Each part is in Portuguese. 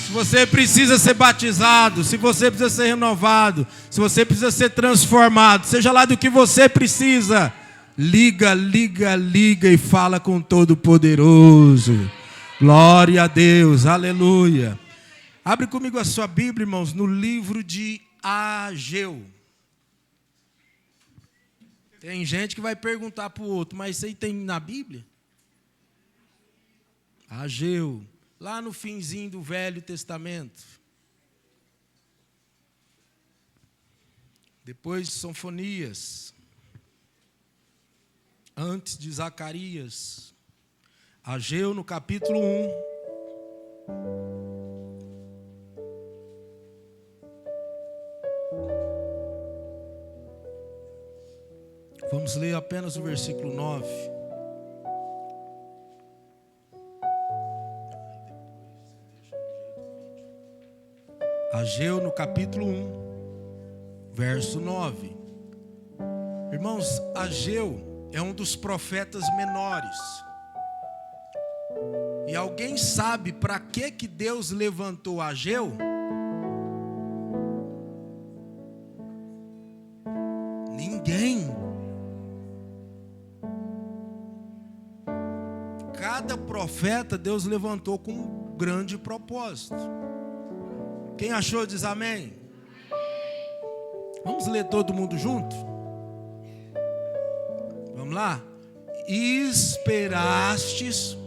Se você precisa ser batizado, se você precisa ser renovado, se você precisa ser transformado, seja lá do que você precisa, liga e fala com o Todo-Poderoso. Glória a Deus, aleluia. Abre comigo a sua Bíblia, irmãos, no livro de Ageu. Tem gente que vai perguntar para o outro, mas isso aí tem na Bíblia? Ageu, lá no finzinho do Velho Testamento. Depois de Sofonias, antes de Zacarias. Ageu no capítulo 1. Vamos ler apenas o versículo 9. Ageu no capítulo 1, verso 9. Irmãos, Ageu é um dos profetas menores. E alguém sabe para que Deus levantou Ageu? Ninguém. Cada profeta Deus levantou com um grande propósito. Quem achou diz amém. Vamos ler todo mundo junto? Vamos lá? Esperastes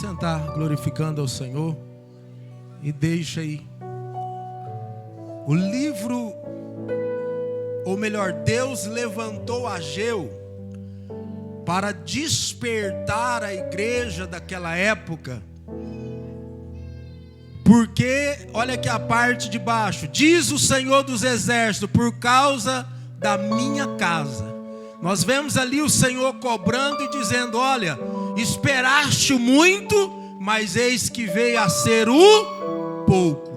sentar glorificando ao Senhor e deixa aí o livro, ou melhor, Deus levantou Ageu para despertar a igreja daquela época, porque olha aqui a parte de baixo, diz o Senhor dos Exércitos, por causa da minha casa. Nós vemos ali o Senhor cobrando e dizendo, olha, esperaste muito, mas eis que veio a ser o pouco.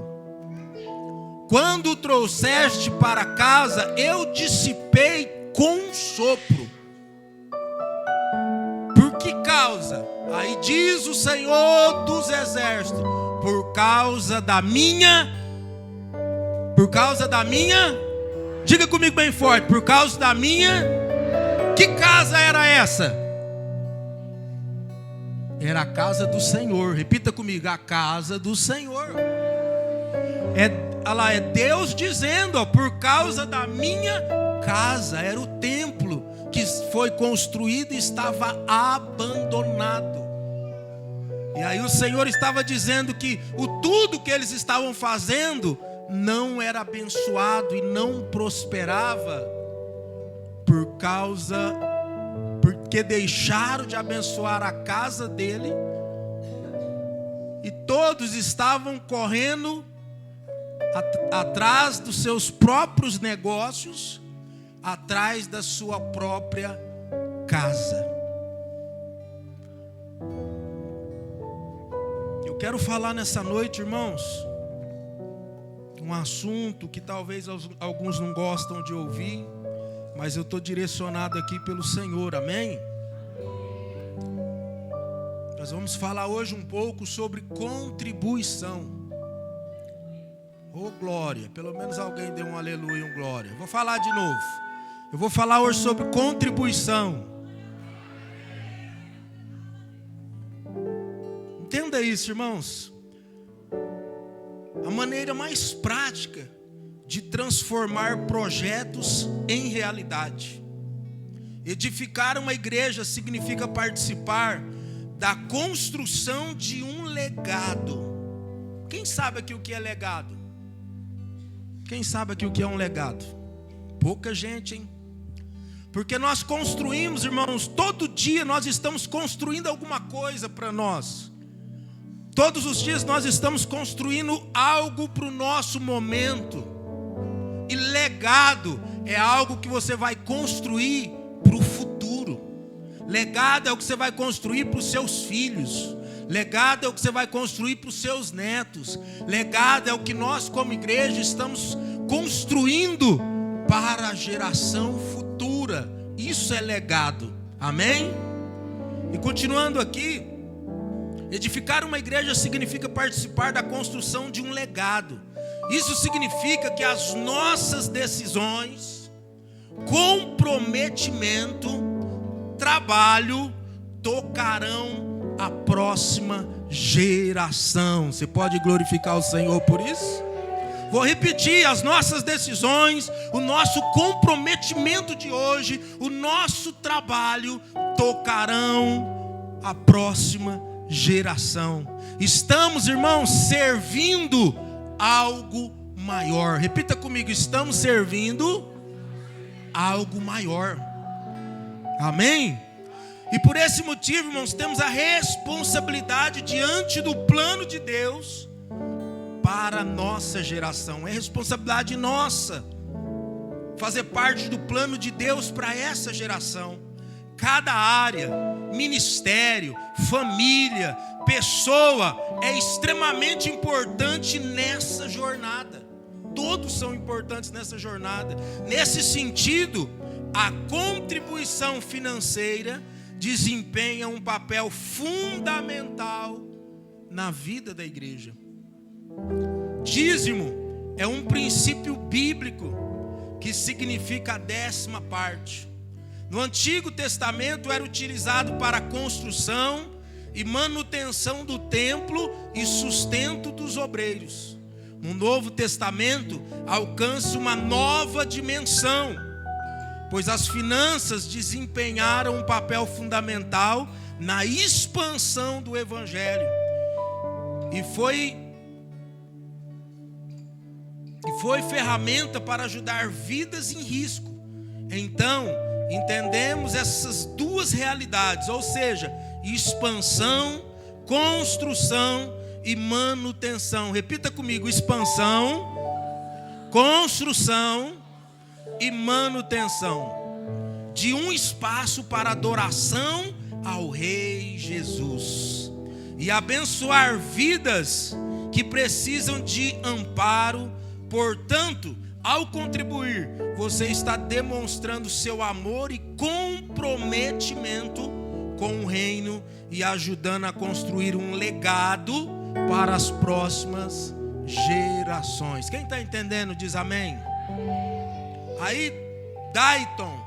Quando o trouxeste para casa, eu dissipei com sopro. Por que causa? Aí diz o Senhor dos Exércitos, por causa da minha, diga comigo bem forte, por causa da minha. Que casa era essa? Era a casa do Senhor. Repita comigo, a casa do Senhor. Olha lá, é Deus dizendo, ó, por causa da minha casa. Era o templo que foi construído e estava abandonado. E aí o Senhor estava dizendo que tudo que eles estavam fazendo não era abençoado e não prosperava porque deixaram de abençoar a casa dele, e todos estavam correndo atrás dos seus próprios negócios, atrás da sua própria casa. Eu quero falar nessa noite, irmãos, um assunto que talvez alguns não gostam de ouvir, mas eu estou direcionado aqui pelo Senhor, amém? Nós vamos falar hoje um pouco sobre contribuição. Oh glória, pelo menos alguém deu um aleluia e um glória. Vou falar de novo. Eu vou falar hoje sobre contribuição. Entenda isso, irmãos. A maneira mais prática de transformar projetos em realidade. Edificar uma igreja significa participar da construção de um legado. Quem sabe aqui o que é legado? Quem sabe aqui o que é um legado? Pouca gente, hein? Porque nós construímos, irmãos, todo dia nós estamos construindo alguma coisa para nós. Todos os dias nós estamos construindo algo para o nosso momento. E legado é algo que você vai construir para o futuro. Legado é o que você vai construir para os seus filhos. Legado é o que você vai construir para os seus netos. Legado é o que nós, como igreja, estamos construindo para a geração futura. Isso é legado. Amém? E continuando aqui, edificar uma igreja significa participar da construção de um legado. Isso significa que as nossas decisões, comprometimento, trabalho, tocarão a próxima geração. Você pode glorificar o Senhor por isso? Vou repetir: as nossas decisões, o nosso comprometimento de hoje, o nosso trabalho tocarão a próxima geração. Estamos, irmãos, servindo algo maior. Repita comigo: estamos servindo algo maior. Amém? E por esse motivo, irmãos, temos a responsabilidade diante do plano de Deus para a nossa geração. É responsabilidade nossa fazer parte do plano de Deus para essa geração. Cada área, ministério, família, pessoa é extremamente importante nessa jornada. Todos são importantes nessa jornada. Nesse sentido, a contribuição financeira desempenha um papel fundamental na vida da igreja. Dízimo é um princípio bíblico que significa a 10ª parte. No Antigo Testamento era utilizado para a construção e manutenção do templo e sustento dos obreiros. No Novo Testamento alcança uma nova dimensão, pois as finanças desempenharam um papel fundamental na expansão do Evangelho e foi ferramenta para ajudar vidas em risco. Então, entendemos essas duas realidades, ou seja, expansão, construção e manutenção. Repita comigo: expansão, construção e manutenção de um espaço para adoração ao Rei Jesus e abençoar vidas que precisam de amparo. Portanto, ao contribuir, você está demonstrando seu amor e comprometimento com o reino e ajudando a construir um legado para as próximas gerações. Quem está entendendo diz amém. Aí Dayton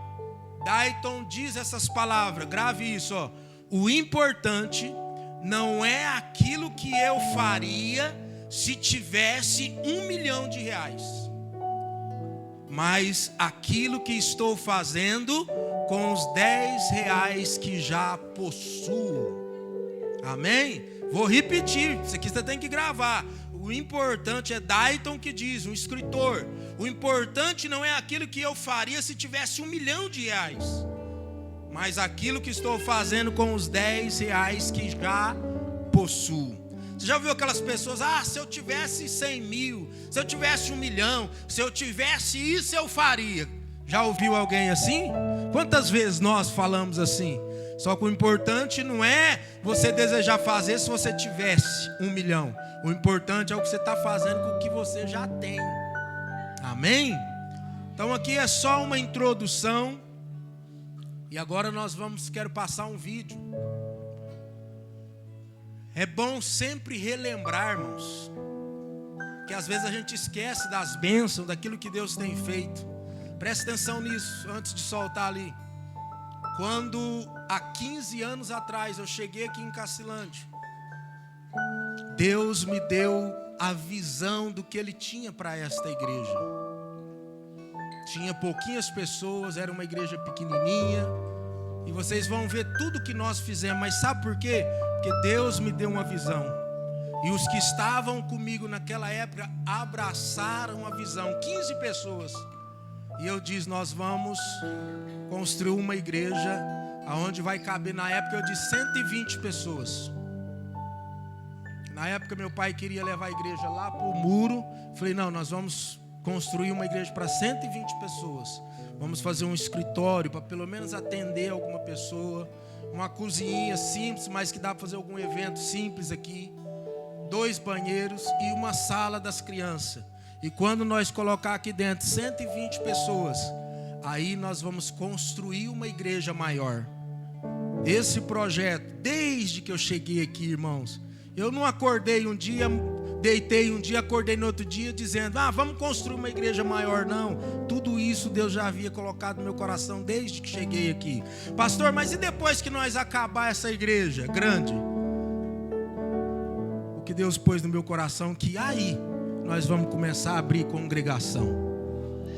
diz essas palavras, grave isso, ó. O importante não é aquilo que eu faria se tivesse R$1 milhão, mas aquilo que estou fazendo com os R$10 que já possuo. Amém? Vou repetir, isso aqui você tem que gravar. O importante é Dayton que diz, um escritor. O importante não é aquilo que eu faria se tivesse R$1 milhão, mas aquilo que estou fazendo com os R$10 que já possuo. Você já ouviu aquelas pessoas: se eu tivesse 100 mil, se eu tivesse 1 milhão, se eu tivesse isso eu faria. Já ouviu alguém assim? Quantas vezes nós falamos assim? Só que o importante não é você desejar fazer se você tivesse 1 milhão. O importante é o que você está fazendo com o que você já tem. Amém? Então aqui é só uma introdução. E agora quero passar um vídeo. É bom sempre relembrar, irmãos, que às vezes a gente esquece das bênçãos, daquilo que Deus tem feito. Presta atenção nisso, antes de soltar ali. Quando há 15 anos atrás eu cheguei aqui em Cacilândia, Deus me deu a visão do que Ele tinha para esta igreja. Tinha pouquinhas pessoas, era uma igreja pequenininha. E vocês vão ver tudo que nós fizemos. Mas sabe por quê? Porque Deus me deu uma visão. E os que estavam comigo naquela época abraçaram a visão. 15 pessoas. E eu disse: nós vamos construir uma igreja onde vai caber, na época eu disse, 120 pessoas. Na época meu pai queria levar a igreja lá para o muro. Falei: não, nós vamos construir uma igreja para 120 pessoas. Vamos fazer um escritório para pelo menos atender alguma pessoa. Uma cozinhinha simples, mas que dá para fazer algum evento simples aqui. 2 banheiros e uma sala das crianças. E quando nós colocar aqui dentro 120 pessoas, aí nós vamos construir uma igreja maior. Esse projeto, desde que eu cheguei aqui, irmãos, eu não acordei um dia, deitei um dia, acordei no outro dia dizendo, vamos construir uma igreja maior. Não, tudo isso Deus já havia colocado no meu coração desde que cheguei aqui. Pastor, mas e depois que nós acabar essa igreja grande? O que Deus pôs no meu coração, que aí nós vamos começar a abrir congregação.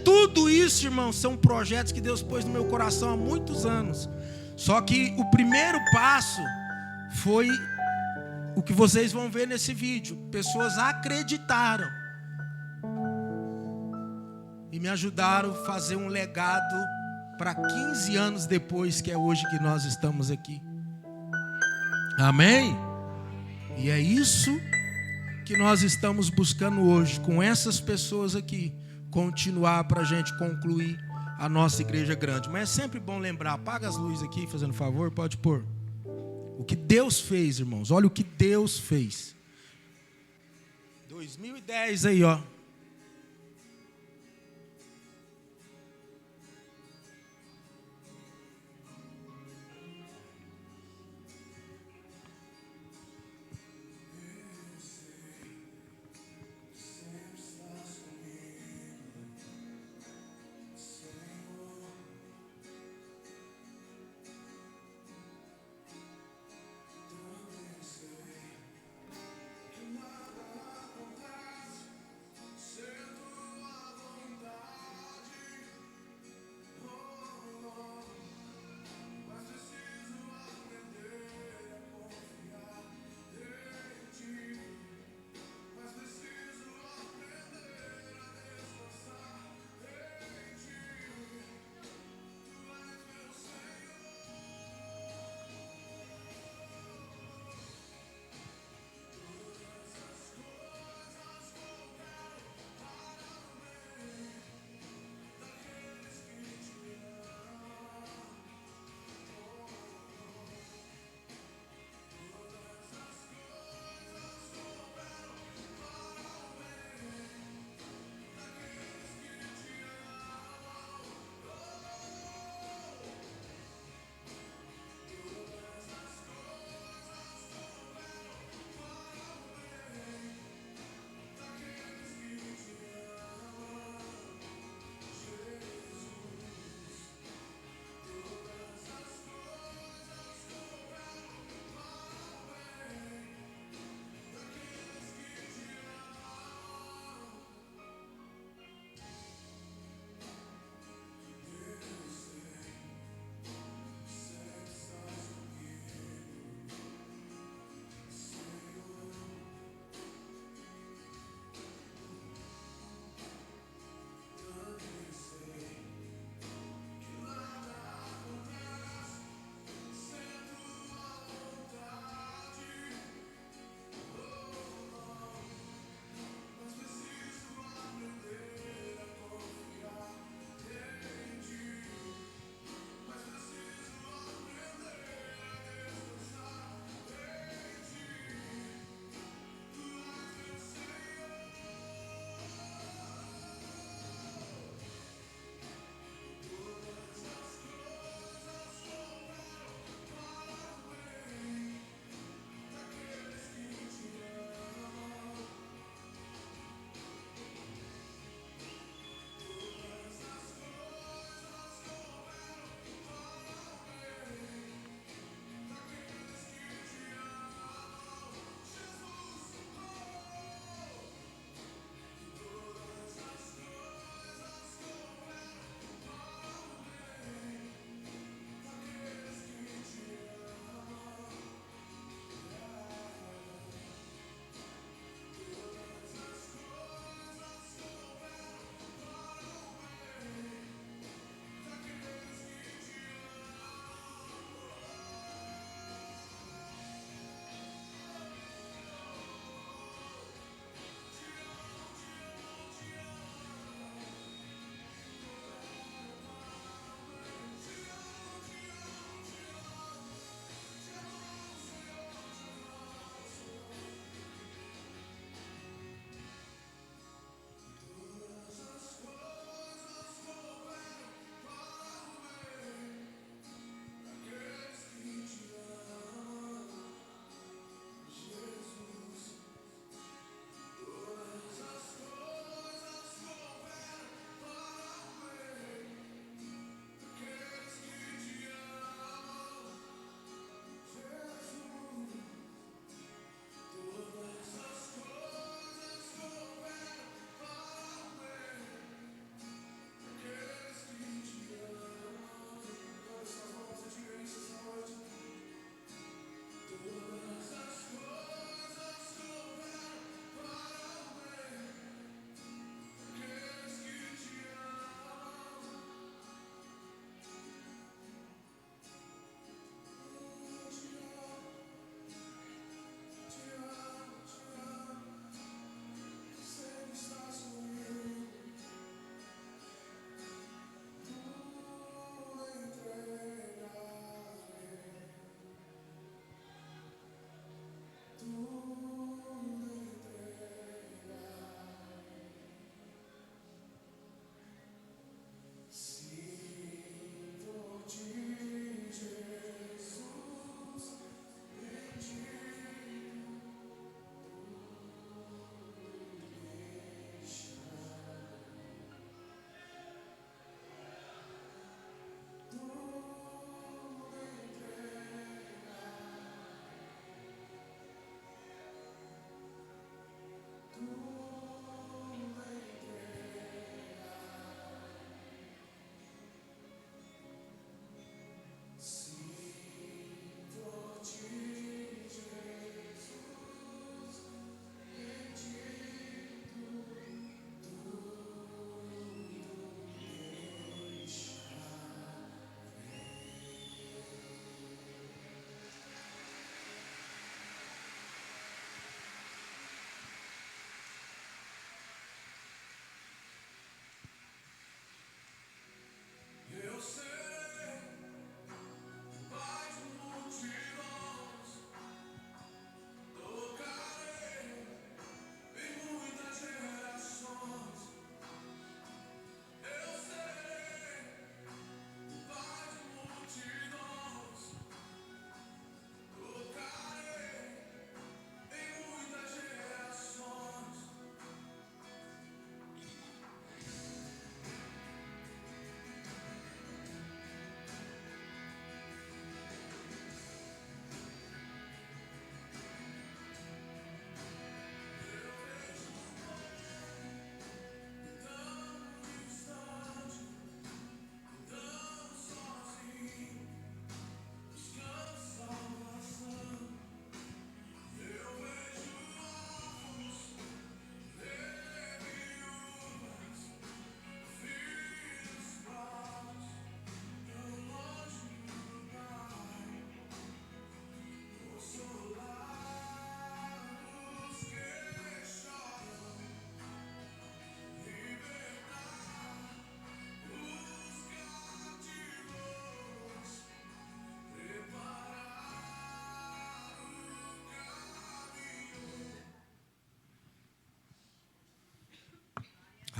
Tudo isso, irmãos, são projetos que Deus pôs no meu coração há muitos anos. Só que o primeiro passo foi o que vocês vão ver nesse vídeo. Pessoas acreditaram e me ajudaram a fazer um legado para 15 anos depois, que é hoje que nós estamos aqui. Amém? E é isso que nós estamos buscando hoje, com essas pessoas aqui, continuar para a gente concluir a nossa igreja grande. Mas é sempre bom lembrar, apaga as luzes aqui, fazendo favor, pode pôr. O que Deus fez, irmãos, olha o que Deus fez. 2010 aí, ó.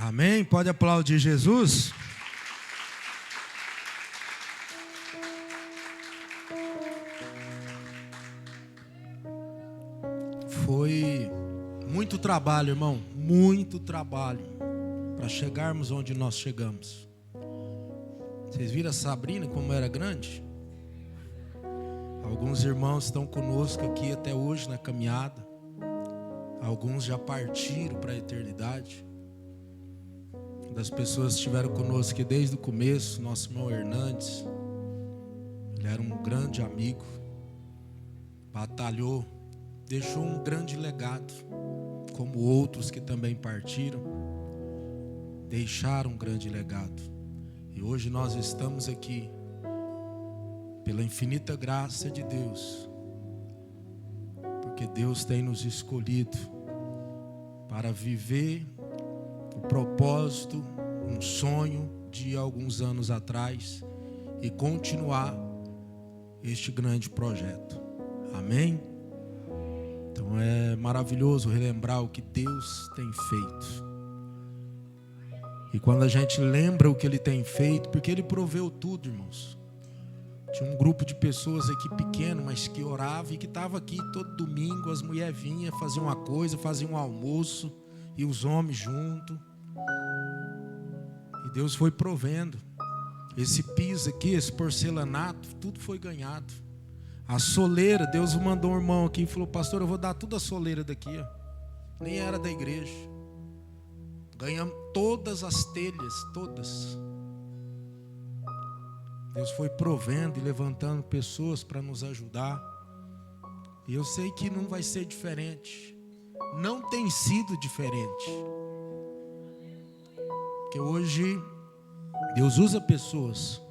Amém? Pode aplaudir Jesus? Foi muito trabalho, irmão, muito trabalho para chegarmos onde nós chegamos. Vocês viram a Sabrina como era grande? Alguns irmãos estão conosco aqui até hoje na caminhada. Alguns já partiram para a eternidade. Uma das pessoas que estiveram conosco aqui desde o começo, nosso irmão Hernandes. Ele era um grande amigo, batalhou, deixou um grande legado, como outros que também partiram, deixaram um grande legado. E hoje nós estamos aqui, pela infinita graça de Deus, porque Deus tem nos escolhido para viver o propósito, um sonho de alguns anos atrás e continuar este grande projeto. Amém? Então é maravilhoso relembrar o que Deus tem feito. E quando a gente lembra o que Ele tem feito, porque Ele proveu tudo, irmãos. Tinha um grupo de pessoas aqui pequeno, mas que orava e que estava aqui todo domingo. As mulheres vinham, faziam uma coisa, faziam um almoço e os homens juntos. E Deus foi provendo. Esse piso aqui, esse porcelanato, tudo foi ganhado. A soleira, Deus mandou um irmão aqui e falou: pastor, eu vou dar toda a soleira daqui, ó. Nem era da igreja. Ganhamos todas as telhas, todas. Deus foi provendo e levantando pessoas para nos ajudar. E eu sei que não vai ser diferente. Não tem sido diferente. Porque hoje Deus usa pessoas.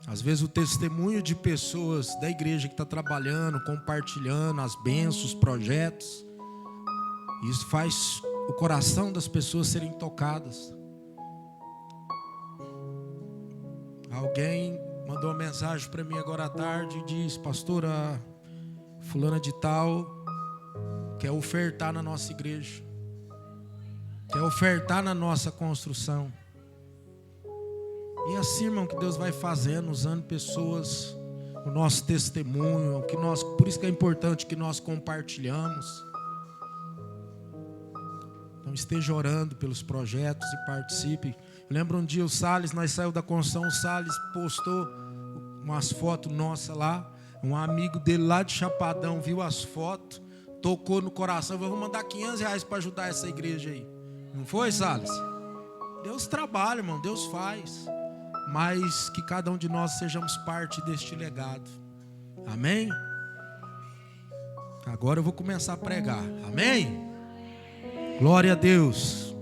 Às vezes o testemunho de pessoas da igreja que está trabalhando, compartilhando as bênçãos, os projetos, isso faz o coração das pessoas serem tocadas. Alguém mandou uma mensagem para mim agora à tarde e disse: pastor, a fulana de tal quer ofertar na nossa igreja, quer ofertar na nossa construção. E assim, irmão, que Deus vai fazendo, usando pessoas, o nosso testemunho, por isso que é importante que nós compartilhamos. Então esteja orando pelos projetos e participe. Eu lembro um dia o Salles, nós saímos da construção, o Salles postou umas fotos nossas lá. Um amigo dele lá de Chapadão viu as fotos, tocou no coração: vou mandar R$500 para ajudar essa igreja aí. Não foi, Salles? Deus trabalha, irmão, Deus faz. Mas que cada um de nós sejamos parte deste legado. Amém? Agora eu vou começar a pregar. Amém? Glória a Deus.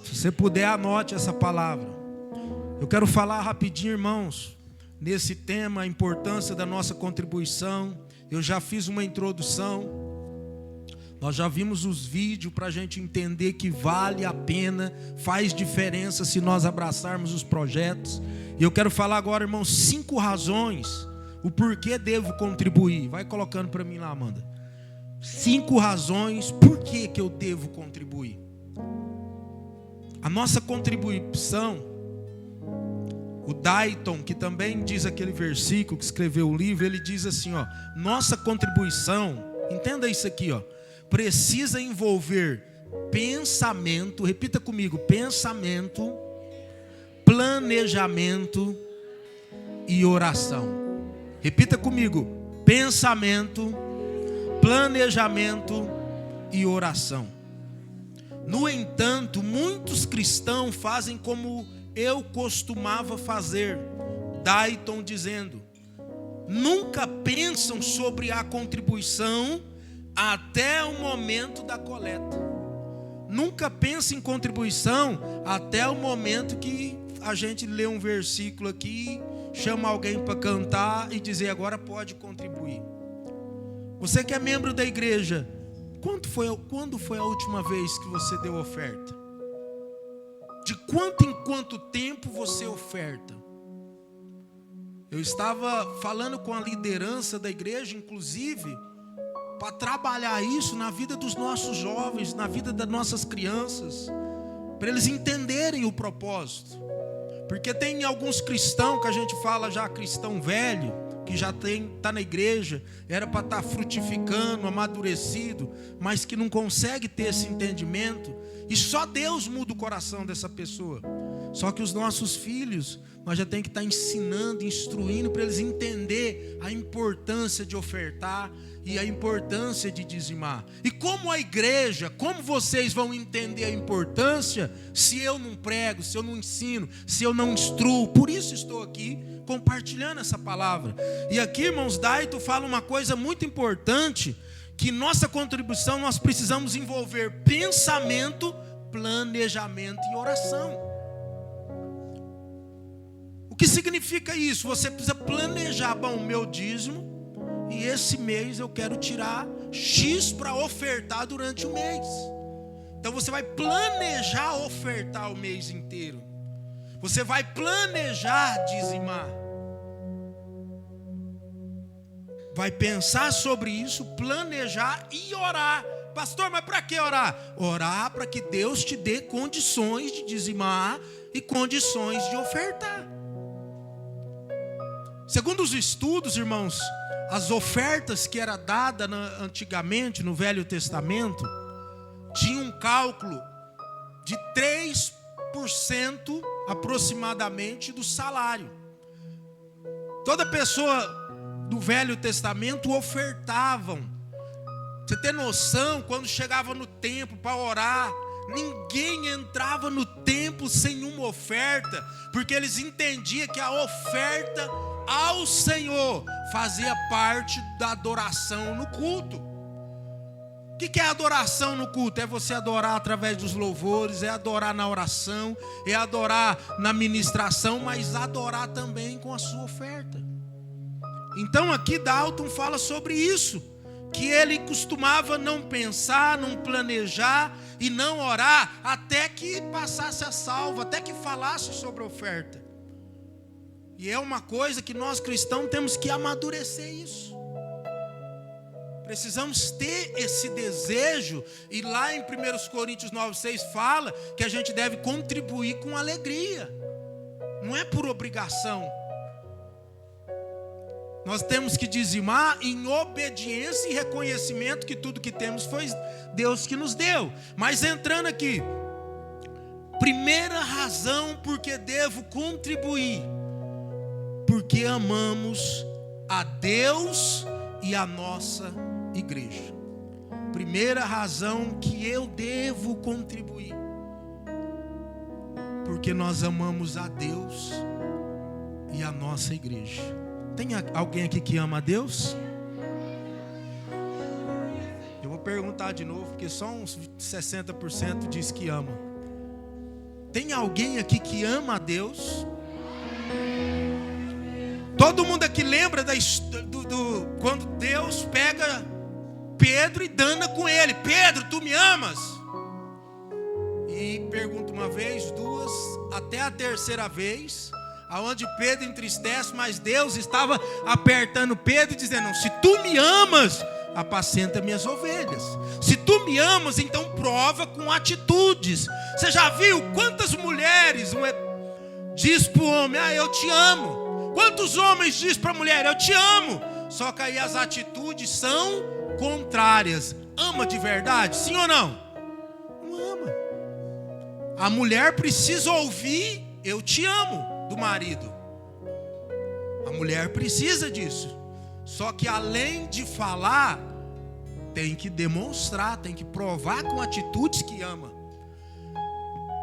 Se você puder, anote essa palavra. Eu quero falar rapidinho, irmãos, nesse tema, a importância da nossa contribuição. Eu já fiz uma introdução. Nós já vimos os vídeos para a gente entender que vale a pena, faz diferença se nós abraçarmos os projetos. E eu quero falar agora, irmãos, 5 razões, o porquê devo contribuir. Vai colocando para mim lá, Amanda. 5 razões por que eu devo contribuir. A nossa contribuição, o Dayton, que também diz aquele versículo, que escreveu o livro, ele diz assim, ó: nossa contribuição, entenda isso aqui, ó, precisa envolver pensamento, repita comigo, pensamento, planejamento e oração. Repita comigo, pensamento, planejamento e oração. No entanto, muitos cristãos fazem como eu costumava fazer. Dayton dizendo: nunca pensam sobre a contribuição até o momento da coleta. Nunca pensa em contribuição até o momento que a gente lê um versículo aqui, chama alguém para cantar e dizer: agora pode contribuir. Você que é membro da igreja, quando foi a última vez que você deu oferta? De quanto em quanto tempo você oferta? Eu estava falando com a liderança da igreja, inclusive, para trabalhar isso na vida dos nossos jovens, na vida das nossas crianças, para eles entenderem o propósito. Porque tem alguns cristãos que a gente fala já cristão velho, que já está na igreja, era para estar frutificando, amadurecido, mas que não consegue ter esse entendimento, e só Deus muda o coração dessa pessoa. Só que os nossos filhos, nós já tem que estar ensinando, instruindo, para eles entenderem a importância de ofertar e a importância de dizimar. E como a igreja, como vocês vão entender a importância se eu não prego, se eu não ensino, se eu não instruo? Por isso estou aqui compartilhando essa palavra. E aqui, irmãos, Daito fala uma coisa muito importante, que nossa contribuição nós precisamos envolver pensamento, planejamento e oração. O que significa isso? Você precisa planejar, bom, o meu dízimo, e esse mês eu quero tirar X para ofertar durante o mês. Então você vai planejar ofertar o mês inteiro. Você vai planejar dizimar. Vai pensar sobre isso, planejar e orar. Pastor, mas para que orar? Orar para que Deus te dê condições de dizimar e condições de ofertar. Segundo os estudos, irmãos, as ofertas que era dada antigamente no Velho Testamento tinham um cálculo de 3% aproximadamente do salário. Toda pessoa do Velho Testamento ofertavam. Você tem noção, quando chegava no templo para orar, ninguém entrava no templo sem uma oferta, porque eles entendiam que a oferta ao Senhor fazia parte da adoração no culto. O que é adoração no culto? É você adorar através dos louvores, é adorar na oração, é adorar na ministração, mas adorar também com a sua oferta. Então aqui Dalton fala sobre isso, que ele costumava não pensar, não planejar e não orar até que passasse a salva, até que falasse sobre a oferta. E é uma coisa que nós cristãos temos que amadurecer isso. Precisamos ter esse desejo. E lá em 1 Coríntios 9,6 fala que a gente deve contribuir com alegria. Não é por obrigação. Nós temos que dizimar em obediência e reconhecimento que tudo que temos foi Deus que nos deu. Mas entrando aqui, primeira razão porque devo contribuir, porque amamos a Deus e a nossa igreja. Primeira razão que eu devo contribuir, porque nós amamos a Deus e a nossa igreja. Tem alguém aqui que ama a Deus? Eu vou perguntar de novo, porque só uns 60% diz que ama. Tem alguém aqui que ama a Deus? Todo mundo aqui lembra quando Deus pega Pedro e dana com ele. Pedro, tu me amas? E pergunta uma vez, duas, até a terceira vez, aonde Pedro entristece, mas Deus estava apertando Pedro, dizendo: se tu me amas, apacenta minhas ovelhas. Se tu me amas, então prova com atitudes. Você já viu quantas mulheres diz para o homem: eu te amo? Quantos homens diz para a mulher: eu te amo? Só que aí as atitudes são contrárias. Ama de verdade? Sim ou não? Não ama. A mulher precisa ouvir: eu te amo, do marido. A mulher precisa disso. Só que além de falar, tem que demonstrar, tem que provar com atitudes que ama.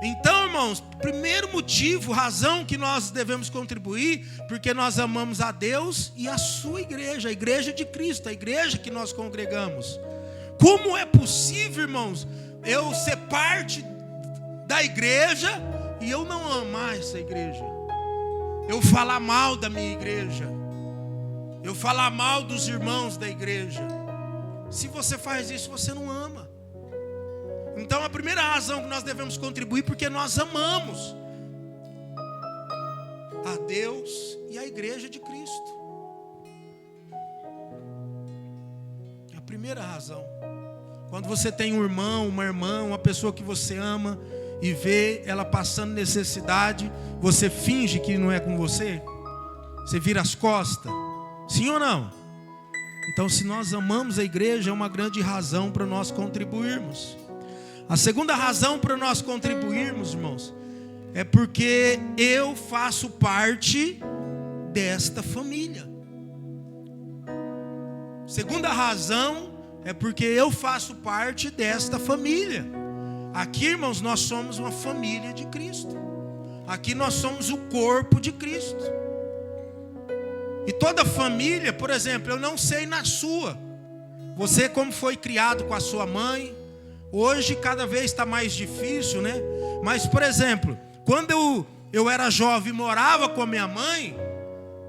Então, irmãos, primeiro motivo, razão que nós devemos contribuir, porque nós amamos a Deus e a sua igreja, a igreja de Cristo, a igreja que nós congregamos. Como é possível, irmãos, eu ser parte da igreja e eu não amar essa igreja? Eu falar mal da minha igreja, eu falar mal dos irmãos da igreja. Se você faz isso, você não ama. Então a primeira razão que nós devemos contribuir, porque nós amamos a Deus e a igreja de Cristo. É a primeira razão. Quando você tem um irmão, uma irmã, uma pessoa que você ama, e vê ela passando necessidade, você finge que não é com você? Você vira as costas? Sim ou não? Então, se nós amamos a igreja, é uma grande razão para nós contribuirmos. A segunda razão para nós contribuirmos, irmãos, é porque eu faço parte desta família. Segunda razão é porque eu faço parte desta família. Aqui, irmãos, nós somos uma família de Cristo. Aqui nós somos o corpo de Cristo. E toda família, por exemplo, eu não sei na sua. Você como foi criado com a sua mãe, hoje cada vez está mais difícil, né? Mas, por exemplo, quando eu era jovem e morava com a minha mãe,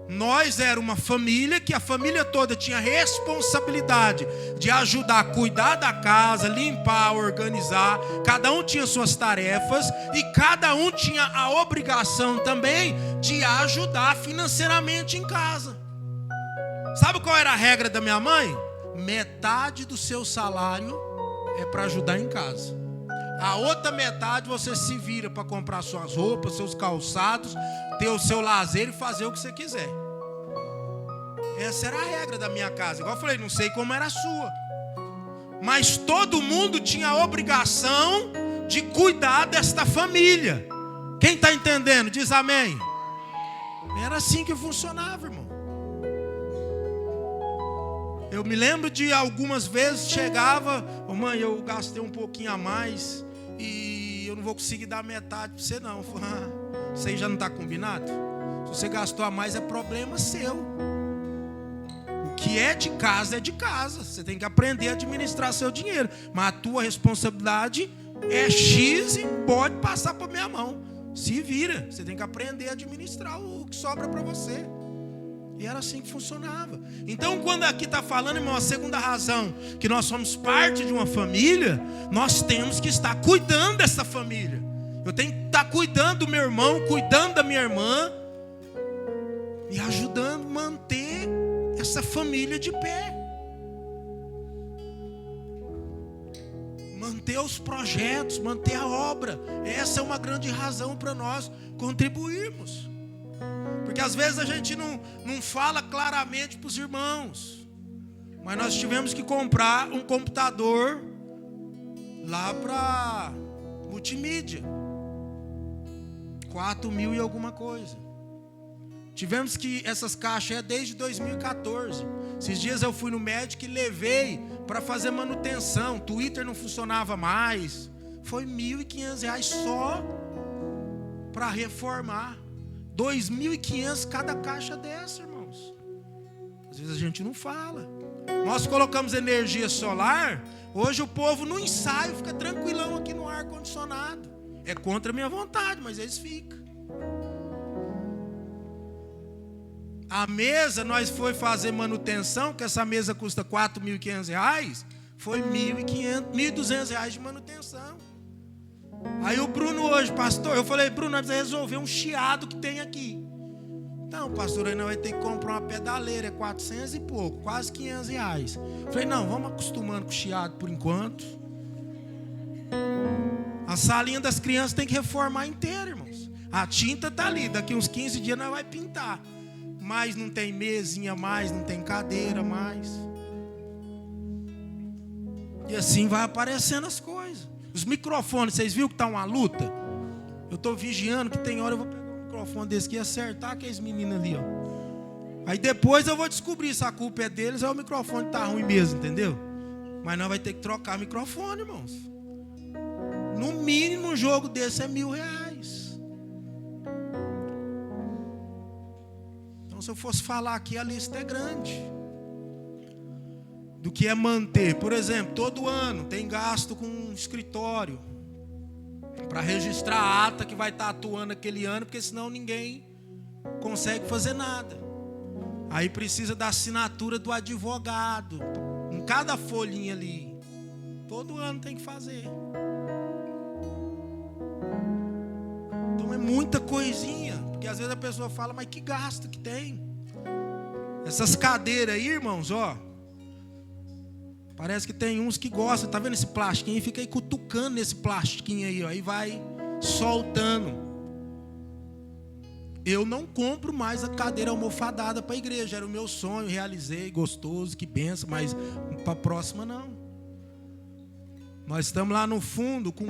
nós era uma família que a família toda tinha responsabilidade de ajudar a cuidar da casa, limpar, organizar. Cada um tinha suas tarefas e cada um tinha a obrigação também de ajudar financeiramente em casa. Sabe qual era a regra da minha mãe? Metade do seu salário é para ajudar em casa. A outra metade você se vira para comprar suas roupas, seus calçados, ter o seu lazer e fazer o que você quiser. Essa era a regra da minha casa. Igual eu falei, não sei como era a sua. Mas todo mundo tinha a obrigação de cuidar desta família. Quem está entendendo? Diz amém. Era assim que funcionava, irmão. Eu me lembro de algumas vezes chegava, mãe, eu gastei um pouquinho a mais e eu não vou conseguir dar metade para você não. Eu falei, isso aí já não está combinado? Se você gastou a mais é problema seu. O que é de casa é de casa. Você tem que aprender a administrar seu dinheiro. Mas a tua responsabilidade é X e pode passar para minha mão. Se vira. Você tem que aprender a administrar o que sobra para você. E era assim que funcionava. Então, quando aqui está falando, irmão, a segunda razão, que nós somos parte de uma família, nós temos que estar cuidando dessa família. Eu tenho que estar cuidando do meu irmão, cuidando da minha irmã e ajudando a manter essa família de pé. Manter os projetos, manter a obra. Essa é uma grande razão para nós contribuirmos. Porque às vezes a gente não fala claramente para os irmãos. Mas nós tivemos que comprar um computador lá para multimídia. 4.000 e alguma coisa. Tivemos que, essas caixas é desde 2014. Esses dias eu fui no médico e levei para fazer manutenção. Twitter não funcionava mais. Foi R$1.500 só para reformar. 2.500 cada caixa dessa, irmãos. Às vezes a gente não fala. Nós colocamos energia solar. Hoje o povo no ensaio fica tranquilão aqui no ar-condicionado. É contra a minha vontade, mas eles ficam. A mesa, nós foi fazer manutenção, que essa mesa custa R$4.500. Foi R$1.200 de manutenção. Aí o Bruno hoje, pastor, eu falei, Bruno, nós precisamos resolver um chiado que tem aqui. Então, pastor, aí nós vamos ter que comprar uma pedaleira, é 400 e pouco, quase R$500. Eu falei, não, vamos acostumando com o chiado por enquanto. A salinha das crianças tem que reformar inteira, irmãos. A tinta está ali, daqui uns 15 dias nós vamos pintar. Mas não tem mesinha mais, não tem cadeira mais. E assim vai aparecendo as coisas. Os microfones, vocês viram que está uma luta? Eu estou vigiando que tem hora eu vou pegar um microfone desse aqui e acertar aqueles meninos ali, ó. Aí depois eu vou descobrir se a culpa é deles ou o microfone está ruim mesmo, entendeu? Mas nós vamos ter que trocar microfone, irmãos. No mínimo um jogo desse é R$1.000. Então se eu fosse falar aqui a lista é grande. Do que é manter. Por exemplo, todo ano tem gasto com um escritório para registrar a ata que vai estar atuando aquele ano, porque senão ninguém consegue fazer nada. Aí precisa da assinatura do advogado em cada folhinha ali. Todo ano tem que fazer. Então é muita coisinha, porque às vezes a pessoa fala, mas que gasto que tem? Essas cadeiras aí, irmãos, ó. Parece que tem uns que gostam, tá vendo esse plastiquinho? E fica aí cutucando nesse plastiquinho aí, ó. Aí vai soltando. Eu não compro mais a cadeira almofadada para a igreja. Era o meu sonho, realizei, gostoso, que benção, mas para a próxima não. Nós estamos lá no fundo com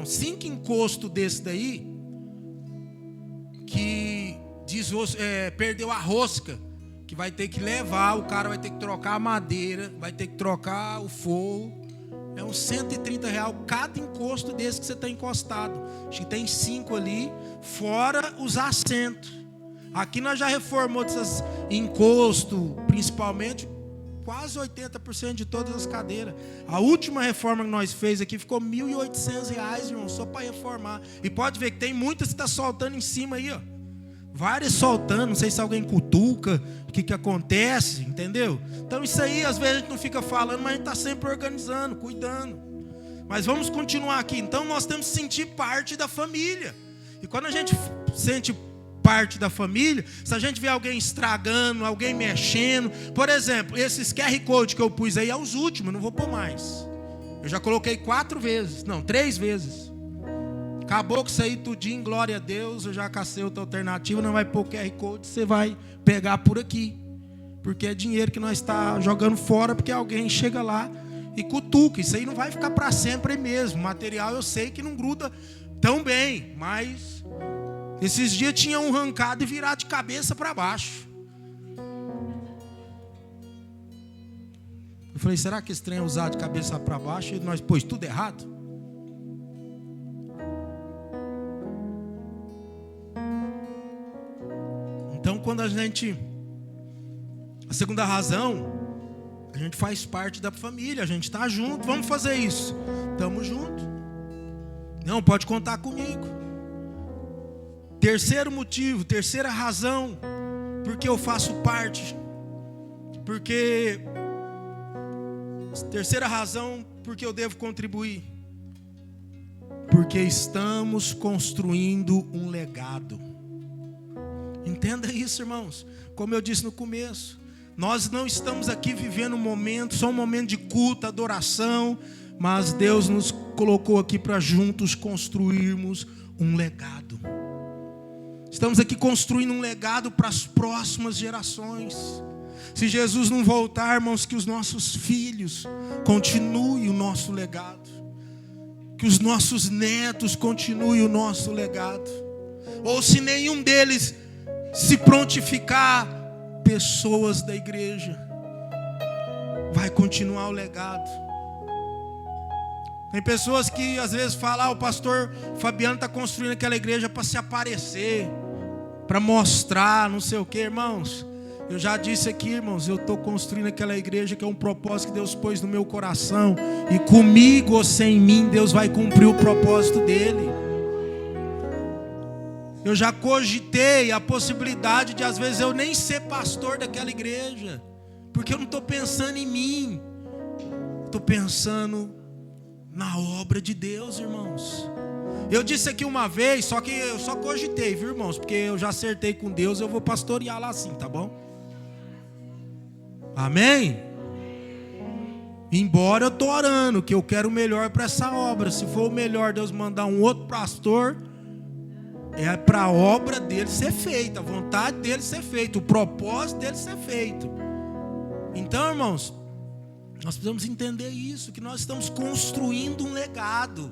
5 encostos desse daí, que perdeu a rosca, que vai ter que levar, o cara vai ter que trocar a madeira, vai ter que trocar o forro. É uns R$130 cada encosto desse que você está encostado. Acho que tem 5 ali, fora os assentos. Aqui nós já reformamos esses encostos, principalmente, quase 80% de todas as cadeiras. A última reforma que nós fez aqui ficou R$1.800, irmão, só para reformar. E pode ver que tem muitas que está soltando em cima aí, ó. Várias soltando, não sei se alguém cutuca, o que acontece, entendeu? Então isso aí, às vezes a gente não fica falando, mas a gente está sempre organizando, cuidando. Mas vamos continuar aqui. Então nós temos que sentir parte da família. E quando a gente sente parte da família, se a gente vê alguém estragando, alguém mexendo, por exemplo, esses QR Code que eu pus aí é os últimos, não vou pôr mais. Eu já coloquei 3 vezes. Acabou com isso aí tudinho, glória a Deus, eu já cacei outra alternativa, não vai pôr QR Code, você vai pegar por aqui. Porque é dinheiro que nós está jogando fora, porque alguém chega lá e cutuca. Isso aí não vai ficar para sempre mesmo. O material eu sei que não gruda tão bem, mas esses dias tinha um arrancado e virado de cabeça para baixo. Eu falei, será que esse trem é usado de cabeça para baixo e nós pôs tudo errado? Então, quando a segunda razão, a gente faz parte da família, a gente está junto, vamos fazer isso. Estamos juntos. Não, pode contar comigo. Terceiro motivo, terceira razão, porque eu faço parte. Terceira razão, porque eu devo contribuir. Porque estamos construindo um legado. Entenda isso, irmãos. Como eu disse no começo, nós não estamos aqui vivendo só um momento de culto, adoração, mas Deus nos colocou aqui para juntos construirmos um legado. Estamos aqui construindo um legado para as próximas gerações. Se Jesus não voltar, irmãos, que os nossos filhos continuem o nosso legado, que os nossos netos continuem o nosso legado, ou se nenhum deles se prontificar, pessoas da igreja, vai continuar o legado. Tem pessoas que às vezes falam, o pastor Fabiano está construindo aquela igreja para se aparecer, para mostrar, não sei o que, irmãos. Eu já disse aqui, irmãos, eu estou construindo aquela igreja que é um propósito que Deus pôs no meu coração, e comigo ou sem mim, Deus vai cumprir o propósito dele. Eu já cogitei a possibilidade de às vezes eu nem ser pastor daquela igreja, porque eu não estou pensando em mim, estou pensando na obra de Deus, irmãos. Eu disse aqui uma vez, só que eu só cogitei, viu, irmãos? Porque eu já acertei com Deus, eu vou pastorear lá assim, tá bom? Amém? Embora eu estou orando, que eu quero o melhor para essa obra. Se for o melhor Deus mandar um outro pastor, é para a obra dele ser feita, a vontade dele ser feita, o propósito dele ser feito. Então, irmãos, nós precisamos entender isso, que nós estamos construindo um legado.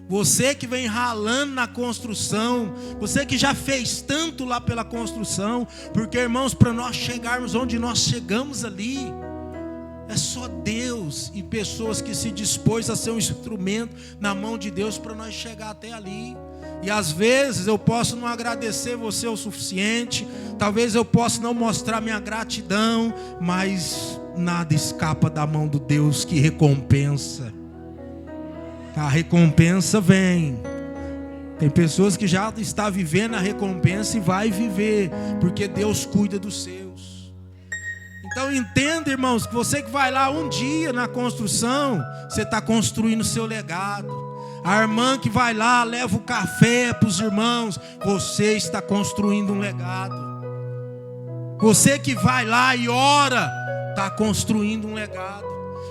Você que vem ralando na construção, você que já fez tanto lá pela construção, porque, irmãos, para nós chegarmos onde nós chegamos ali, é só Deus e pessoas que se dispôs a ser um instrumento na mão de Deus para nós chegar até ali. E às vezes eu posso não agradecer você o suficiente, talvez eu possa não mostrar minha gratidão, mas nada escapa da mão do Deus que recompensa. A recompensa vem. Tem pessoas que já estão vivendo a recompensa e vai viver, porque Deus cuida dos seus. Então entenda, irmãos, que você que vai lá um dia na construção, você está construindo o seu legado. A irmã que vai lá, leva o café para os irmãos, você está construindo um legado. Você que vai lá e ora, está construindo um legado.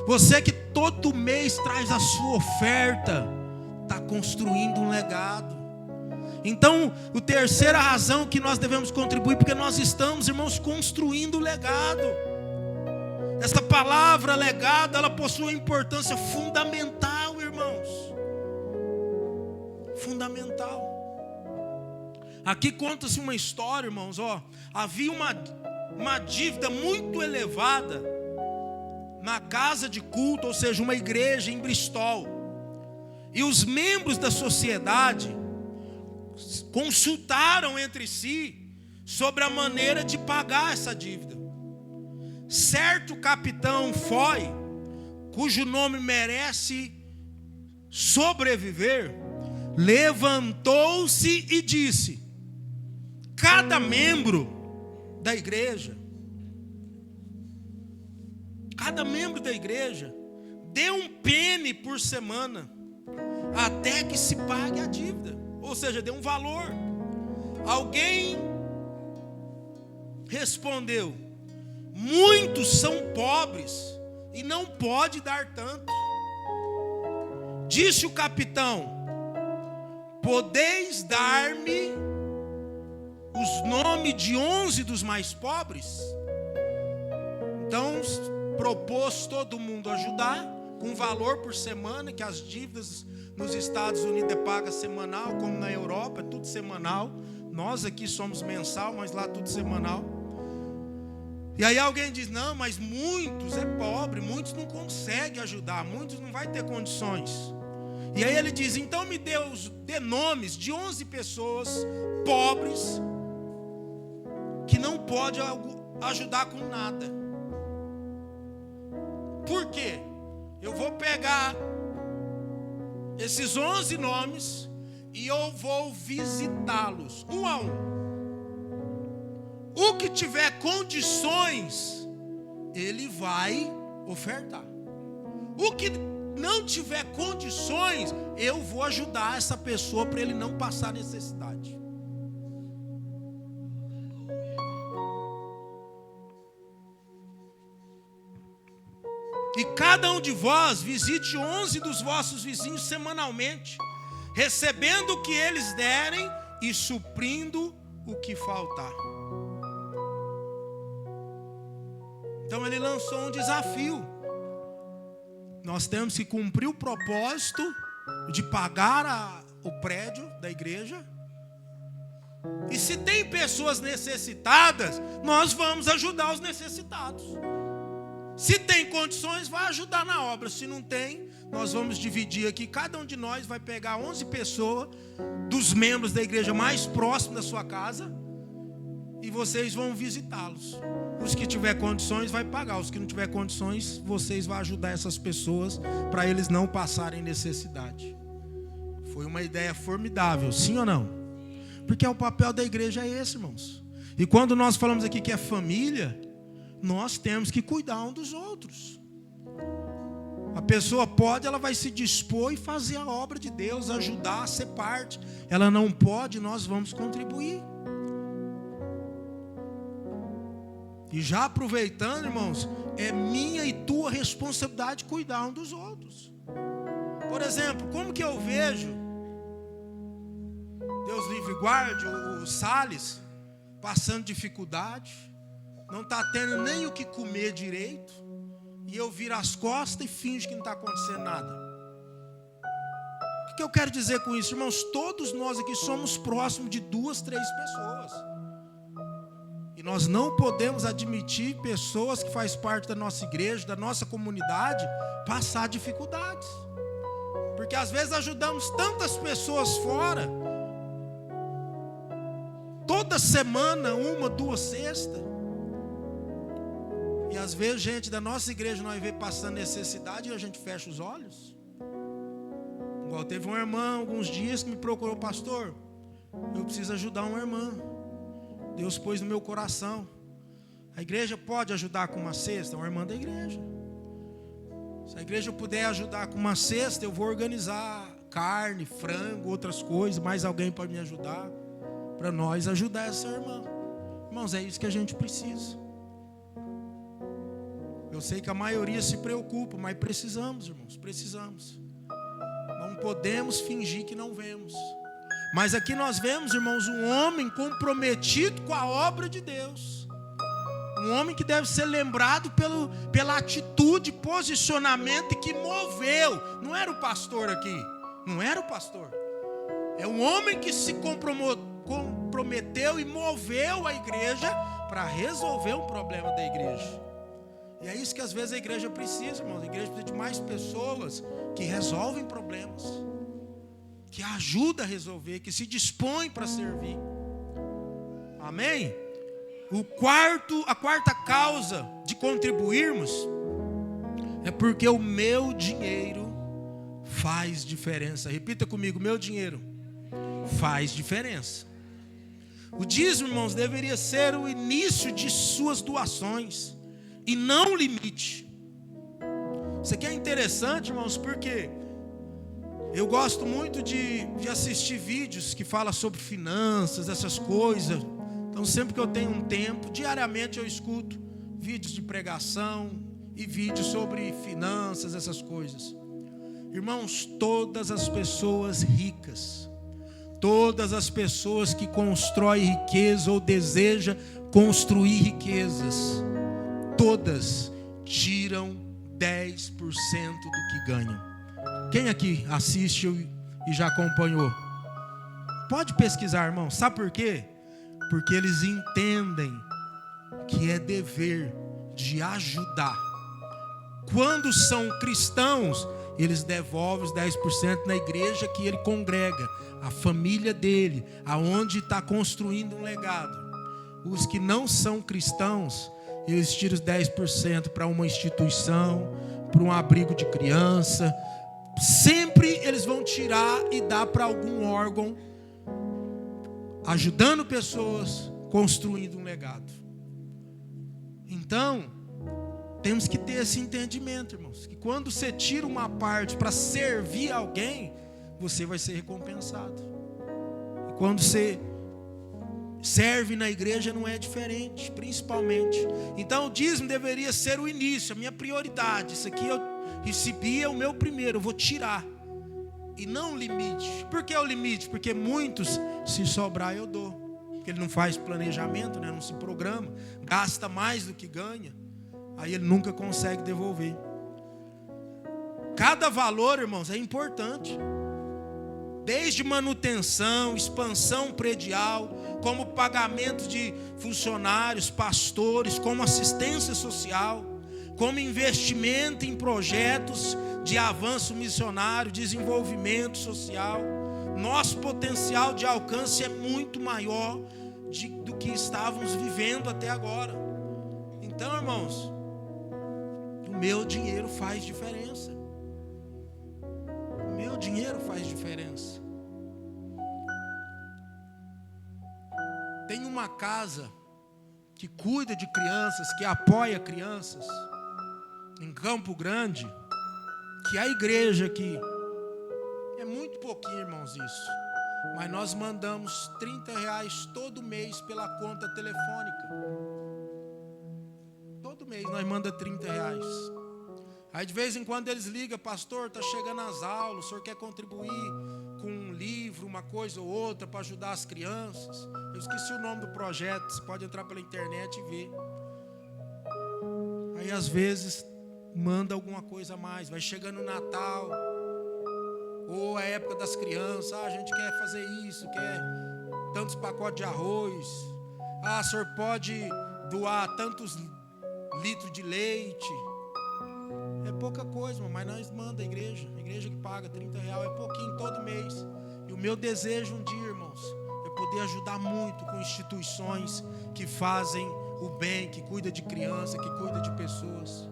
Você que todo mês traz a sua oferta, está construindo um legado. Então, a terceira razão que nós devemos contribuir, porque nós estamos, irmãos, construindo legado. Essa palavra legado, ela possui uma importância fundamental, irmãos. Fundamental. Aqui conta-se uma história, irmãos, havia uma dívida muito elevada na casa de culto, ou seja, uma igreja em Bristol. E os membros da sociedade consultaram entre si sobre a maneira de pagar essa dívida. Certo capitão foi, cujo nome merece sobreviver, levantou-se e disse: cada membro da igreja, dê um penny por semana, até que se pague a dívida. Ou seja, dê um valor. Alguém respondeu: muitos são pobres e não pode dar tanto. Disse o capitão: podeis dar-me os nomes de 11 dos mais pobres? Então propôs todo mundo ajudar, com valor por semana, que as dívidas nos Estados Unidos é paga semanal, como na Europa, é tudo semanal. Nós aqui somos mensal, mas lá tudo semanal. E aí alguém diz: não, mas muitos é pobre, muitos não conseguem ajudar, muitos não vai ter condições. E aí ele diz: então me dê nomes de 11 pessoas pobres que não pode ajudar com nada. Por quê? Eu vou pegar esses 11 nomes e eu vou visitá-los, um a um. O que tiver condições, ele vai ofertar. O que não tiver condições, eu vou ajudar essa pessoa para ele não passar necessidade. E cada um de vós visite 11 dos vossos vizinhos semanalmente, recebendo o que eles derem e suprindo o que faltar. Então ele lançou um desafio. Nós temos que cumprir o propósito de pagar o prédio da igreja. E se tem pessoas necessitadas, nós vamos ajudar os necessitados. Se tem condições, vai ajudar na obra. Se não tem, nós vamos dividir aqui. Cada um de nós vai pegar 11 pessoas dos membros da igreja mais próximos da sua casa, e vocês vão visitá-los. Os que tiver condições vai pagar. Os que não tiver condições, vocês vão ajudar essas pessoas para eles não passarem necessidade. Foi uma ideia formidável, sim ou não? Porque o papel da igreja é esse, irmãos. E quando nós falamos aqui que é família, nós temos que cuidar um dos outros. A pessoa pode, ela vai se dispor e fazer a obra de Deus, ajudar, ser parte. Ela não pode, nós vamos contribuir. E já aproveitando, irmãos, é minha e tua responsabilidade cuidar um dos outros. Por exemplo, como que eu vejo, Deus livre e guarde, o Salles passando dificuldade, não está tendo nem o que comer direito, e eu viro as costas e finjo que não está acontecendo nada. O que eu quero dizer com isso, irmãos? Todos nós aqui somos próximos de 2, 3 pessoas. E nós não podemos admitir pessoas que fazem parte da nossa igreja, da nossa comunidade, passar dificuldades. Porque às vezes ajudamos tantas pessoas fora, toda semana, 1, 2 cestas. E às vezes gente da nossa igreja nós vê passando necessidade e a gente fecha os olhos. Igual teve uma irmã alguns dias que me procurou: pastor, eu preciso ajudar uma irmã. Deus pôs no meu coração. A igreja pode ajudar com uma cesta? Uma irmã da igreja. Se a igreja puder ajudar com uma cesta, eu vou organizar carne, frango, outras coisas. Mais alguém pode me ajudar, para nós ajudar essa irmã. Irmãos, é isso que a gente precisa. Eu sei que a maioria se preocupa, mas precisamos, irmãos, precisamos. Vamos podemos fingir que não vemos. Mas aqui nós vemos, irmãos, um homem comprometido com a obra de Deus. Um homem que deve ser lembrado pela atitude, posicionamento que moveu. Não era o pastor aqui. Não era o pastor. É um homem que se comprometeu e moveu a igreja para resolver um problema da igreja. E é isso que às vezes a igreja precisa, irmãos. A igreja precisa de mais pessoas que resolvem problemas, que ajudam a resolver, que se dispõem para servir. Amém? A quarta causa de contribuirmos é porque o meu dinheiro faz diferença. Repita comigo: meu dinheiro faz diferença. O dízimo, irmãos, deveria ser o início de suas doações e não o limite. Isso aqui é interessante, irmãos, porque eu gosto muito de assistir vídeos que falam sobre finanças, essas coisas. Então sempre que eu tenho um tempo, diariamente eu escuto vídeos de pregação e vídeos sobre finanças, essas coisas. Irmãos, todas as pessoas ricas, todas as pessoas que constroem riqueza ou desejam construir riquezas, todas tiram 10% do que ganham. Quem aqui assiste e já acompanhou? Pode pesquisar, irmão. Sabe por quê? Porque eles entendem que é dever de ajudar. Quando são cristãos, eles devolvem os 10% na igreja que ele congrega, a família dele, aonde está construindo um legado. Os que não são cristãos, eles tiram os 10% para uma instituição, para um abrigo de criança. Sempre eles vão tirar e dar para algum órgão, ajudando pessoas, construindo um legado. Então, temos que ter esse entendimento, irmãos, que quando você tira uma parte para servir alguém, você vai ser recompensado. E quando você serve na igreja não é diferente, principalmente. Então o dízimo deveria ser o início, a minha prioridade. Isso aqui eu recebi, é o meu primeiro, eu vou tirar. E não o limite. Por que o limite? Porque muitos, se sobrar eu dou. Porque ele não faz planejamento, né? Não se programa, gasta mais do que ganha. Aí ele nunca consegue devolver. Cada valor, irmãos, é importante. Desde manutenção, expansão predial, como pagamento de funcionários, pastores, como assistência social, como investimento em projetos de avanço missionário, desenvolvimento social. Nosso potencial de alcance é muito maior do que estávamos vivendo até agora. Então, irmãos, o meu dinheiro faz diferença. O meu dinheiro faz diferença. Tem uma casa que cuida de crianças, que apoia crianças, em Campo Grande, que a igreja aqui, é muito pouquinho, irmãos, isso, mas nós mandamos R$30 todo mês pela conta telefônica. Todo mês nós mandamos R$30. Aí de vez em quando eles ligam: pastor, está chegando as aulas, o senhor quer contribuir com um livro, uma coisa ou outra para ajudar as crianças? Eu esqueci o nome do projeto, você pode entrar pela internet e ver. Aí às vezes manda alguma coisa a mais, vai chegando o Natal, ou a época das crianças: a gente quer fazer isso, quer tantos pacotes de arroz, o senhor pode doar tantos litros de leite. É pouca coisa, mas nós manda a igreja que paga R$30, é pouquinho todo mês. E o meu desejo um dia, irmãos, é poder ajudar muito com instituições que fazem o bem, que cuida de criança, que cuida de pessoas.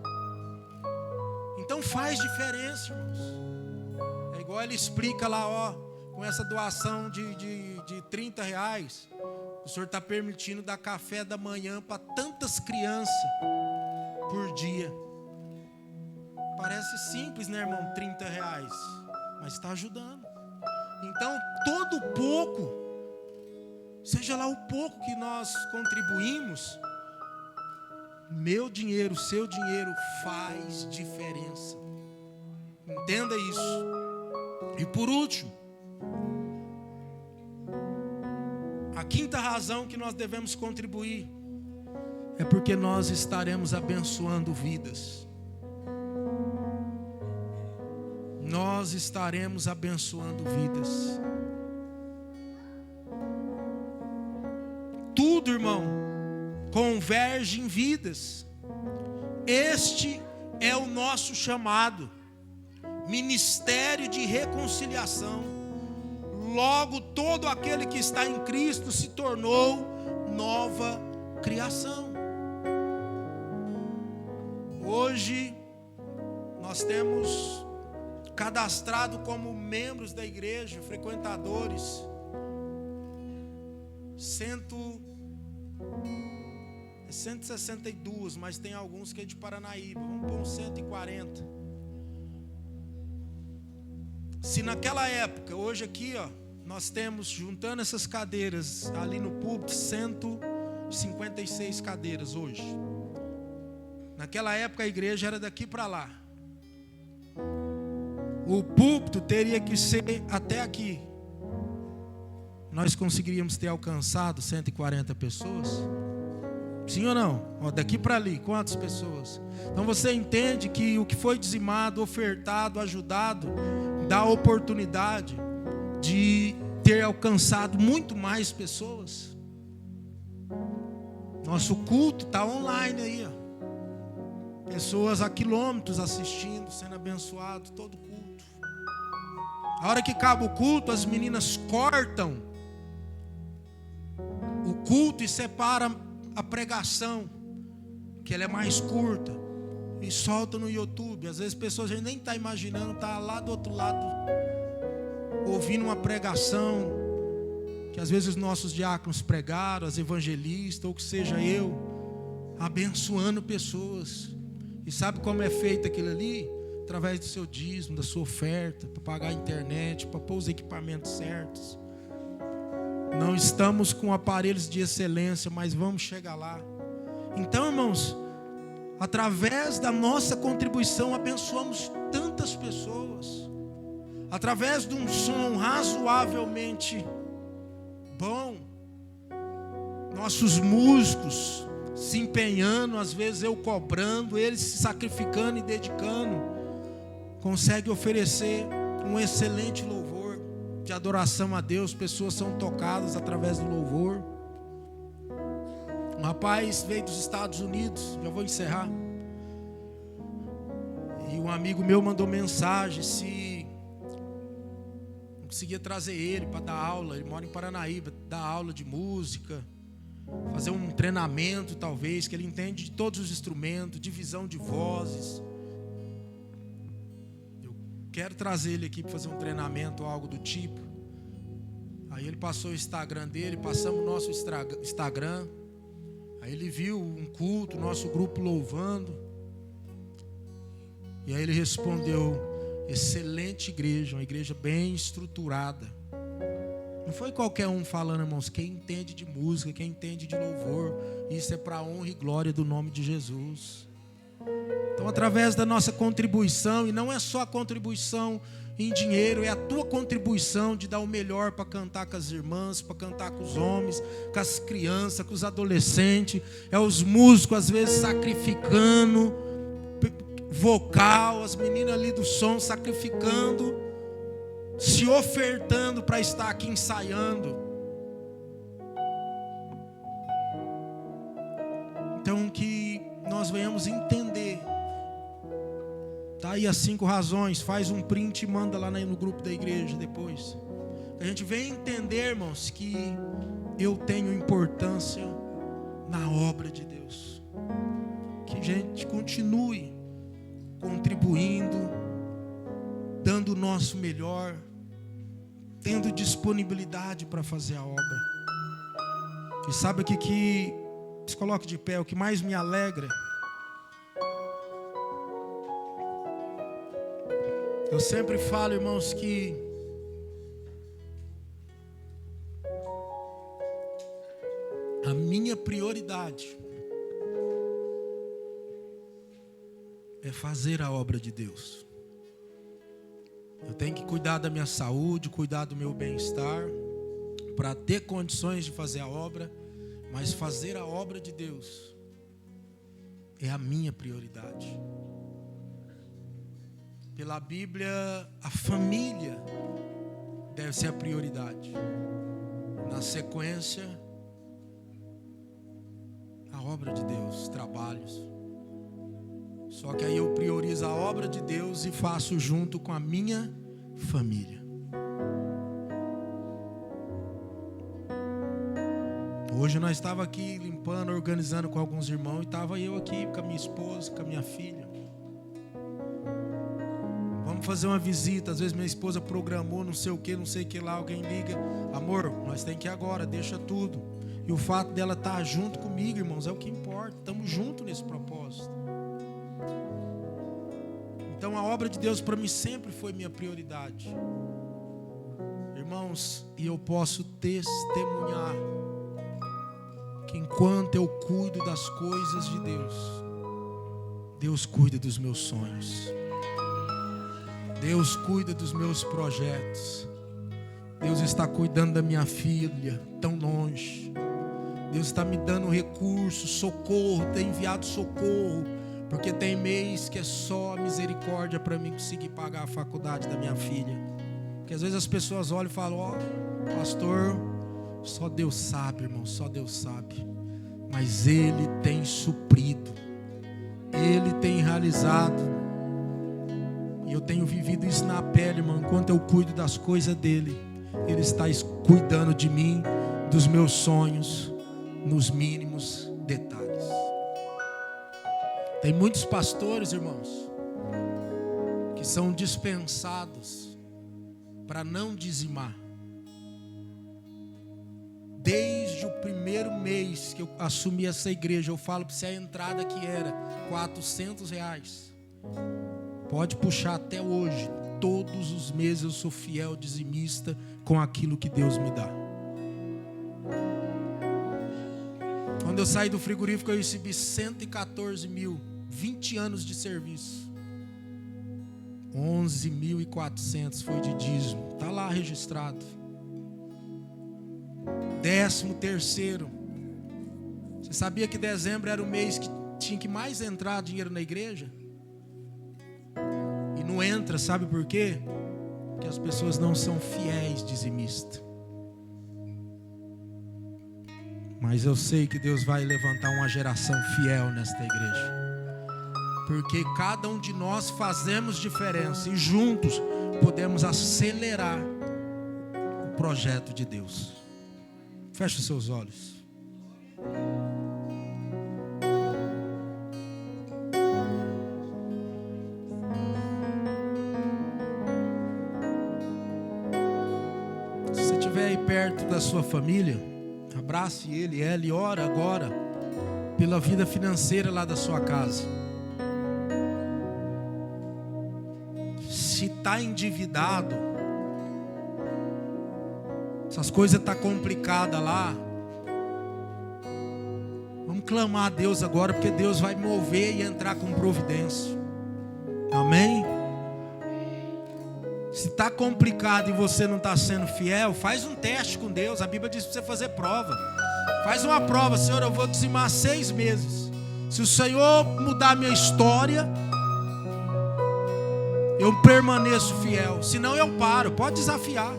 Então faz diferença, irmãos. É igual ele explica lá, com essa doação de R$30, o senhor está permitindo dar café da manhã para tantas crianças por dia. Parece simples, né, irmão? R$30, mas está ajudando. Então, todo pouco, seja lá o pouco que nós contribuímos, meu dinheiro, seu dinheiro faz diferença. Entenda isso. E por último, a quinta razão que nós devemos contribuir é porque nós estaremos abençoando vidas. Nós estaremos abençoando vidas. Tudo, irmão, converge em vidas. Este é o nosso chamado. Ministério de reconciliação. Logo, todo aquele que está em Cristo se tornou nova criação. Hoje, nós temos cadastrado como membros da igreja, frequentadores, 162, mas tem alguns que é de Paranaíba. Vamos pôr uns 140. Se naquela época, hoje aqui, nós temos, juntando essas cadeiras ali no púlpito, 156 cadeiras hoje. Naquela época a igreja era daqui para lá. O púlpito teria que ser até aqui. Nós conseguiríamos ter alcançado 140 pessoas? Sim ou não? Daqui para ali, quantas pessoas? Então você entende que o que foi dizimado, ofertado, ajudado, dá a oportunidade de ter alcançado muito mais pessoas. Nosso culto está online aí, pessoas a quilômetros assistindo, sendo abençoado, todo culto. A hora que acaba o culto, as meninas cortam o culto e separam a pregação, que ela é mais curta, e soltam no YouTube. Às vezes pessoas a gente nem está imaginando, está lá do outro lado, ouvindo uma pregação, que às vezes os nossos diáconos pregaram, as evangelistas, ou que seja eu, abençoando pessoas. E sabe como é feito aquilo ali? Através do seu dízimo, da sua oferta, para pagar a internet, para pôr os equipamentos certos. Não estamos com aparelhos de excelência, mas vamos chegar lá. Então, irmãos, através da nossa contribuição, abençoamos tantas pessoas. Através de um som razoavelmente bom, nossos músicos se empenhando, às vezes eu cobrando, eles se sacrificando e dedicando, consegue oferecer um excelente louvor de adoração a Deus. Pessoas são tocadas através do louvor. Um rapaz veio dos Estados Unidos, já vou encerrar, e um amigo meu mandou mensagem se não conseguia trazer ele para dar aula. Ele mora em Paranaíba, dar aula de música, fazer um treinamento talvez, que ele entende de todos os instrumentos, divisão de vozes. Eu quero trazer ele aqui para fazer um treinamento ou algo do tipo. Aí ele passou o Instagram dele, passamos o nosso Instagram. Aí ele viu um culto, nosso grupo louvando. E aí ele respondeu: excelente igreja, uma igreja bem estruturada. Não foi qualquer um falando, irmãos, quem entende de música, quem entende de louvor. Isso é para a honra e glória do nome de Jesus. Então, através da nossa contribuição, e não é só a contribuição em dinheiro, é a tua contribuição de dar o melhor para cantar com as irmãs, para cantar com os homens, com as crianças, com os adolescentes. É os músicos às vezes sacrificando vocal, as meninas ali do som sacrificando, se ofertando para estar aqui ensaiando. Então que nós venhamos entender. Tá aí as 5 razões. Faz um print e manda lá no grupo da igreja depois. A gente vem entender, irmãos, que eu tenho importância na obra de Deus. Que a gente continue contribuindo, dando o nosso melhor, tendo disponibilidade para fazer a obra. E sabe o que se coloque de pé, o que mais me alegra? Eu sempre falo, irmãos, que a minha prioridade é fazer a obra de Deus. Eu tenho que cuidar da minha saúde, cuidar do meu bem-estar, para ter condições de fazer a obra, mas fazer a obra de Deus é a minha prioridade. Pela Bíblia, a família deve ser a prioridade. Na sequência, a obra de Deus, trabalhos. Só que aí eu priorizo a obra de Deus e faço junto com a minha família. Hoje nós estávamos aqui limpando, organizando com alguns irmãos, e estava eu aqui com a minha esposa, com a minha filha. Vamos fazer uma visita. Às vezes minha esposa programou não sei o que lá, alguém liga: amor, nós temos que ir agora, deixa tudo. E o fato dela estar junto comigo, irmãos, é o que importa. Estamos juntos nesse propósito. Então a obra de Deus para mim sempre foi minha prioridade. Irmãos, e eu posso testemunhar que enquanto eu cuido das coisas de Deus, Deus cuida dos meus sonhos. Deus cuida dos meus projetos. Deus está cuidando da minha filha, tão longe. Deus está me dando recursos, socorro, tem enviado socorro, porque tem mês que é só misericórdia para mim conseguir pagar a faculdade da minha filha. Porque às vezes as pessoas olham e falam: ó, pastor, só Deus sabe, irmão, só Deus sabe. Mas Ele tem suprido, Ele tem realizado. E eu tenho vivido isso na pele, irmão. Enquanto eu cuido das coisas dEle, Ele está cuidando de mim, dos meus sonhos, nos mínimos detalhes. Tem muitos pastores, irmãos, que são dispensados para não dizimar. Desde o primeiro mês que eu assumi essa igreja, eu falo para você, a entrada que era R$400, pode puxar até hoje. Todos os meses eu sou fiel dizimista com aquilo que Deus me dá. Quando eu saí do frigorífico, eu recebi 114 mil, 20 anos de serviço. 11.400 foi de dízimo, está lá registrado. 13º. Você sabia que dezembro era o mês que tinha que mais entrar dinheiro na igreja? E não entra, sabe por quê? Porque as pessoas não são fiéis dizimistas. Mas eu sei que Deus vai levantar uma geração fiel nesta igreja. Porque cada um de nós fazemos diferença e juntos podemos acelerar o projeto de Deus. Feche os seus olhos. Se você estiver aí perto da sua família, abrace ele, ela, e ora agora pela vida financeira lá da sua casa. Se está endividado, essas coisas estão complicadas lá, vamos clamar a Deus agora, porque Deus vai mover e entrar com providência. Amém? Se está complicado e você não está sendo fiel, faz um teste com Deus. A Bíblia diz para você fazer prova. Faz uma prova: Senhor, eu vou dizimar 6 meses. Se o Senhor mudar a minha história, eu permaneço fiel. Senão eu paro. Pode desafiar.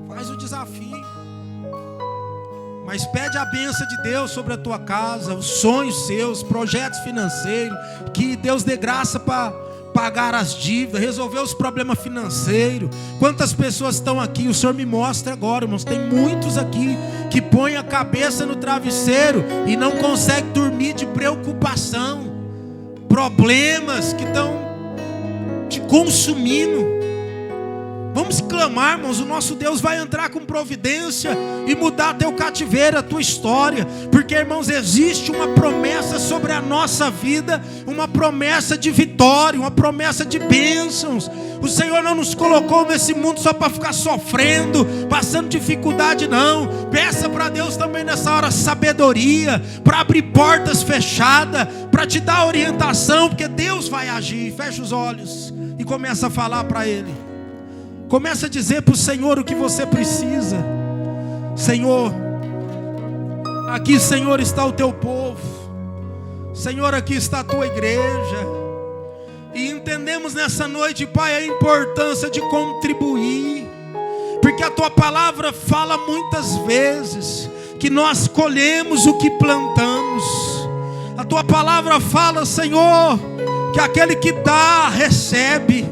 Faz o desafio. Mas pede a bênção de Deus sobre a tua casa, os sonhos seus, projetos financeiros. Que Deus dê graça para pagar as dívidas, resolver os problemas financeiros. Quantas pessoas estão aqui? O Senhor me mostra agora, irmãos. Tem muitos aqui que põem a cabeça no travesseiro e não conseguem dormir de preocupação. Problemas que estão te consumindo. Vamos clamar, irmãos. O nosso Deus vai entrar com providência e mudar teu cativeiro, a tua história. Porque, irmãos, existe uma promessa sobre a nossa vida, uma promessa de vitória, uma promessa de bênçãos. O Senhor não nos colocou nesse mundo só para ficar sofrendo, passando dificuldade, não. Peça para Deus também nessa hora sabedoria, para abrir portas fechadas, para te dar orientação, porque Deus vai agir. Feche os olhos e começa a falar para Ele. Começa a dizer para o Senhor o que você precisa. Senhor, aqui, Senhor, está o teu povo. Senhor, aqui está a tua igreja. E entendemos nessa noite, Pai, a importância de contribuir. Porque a tua palavra fala muitas vezes que nós colhemos o que plantamos. A tua palavra fala, Senhor, que aquele que dá, recebe.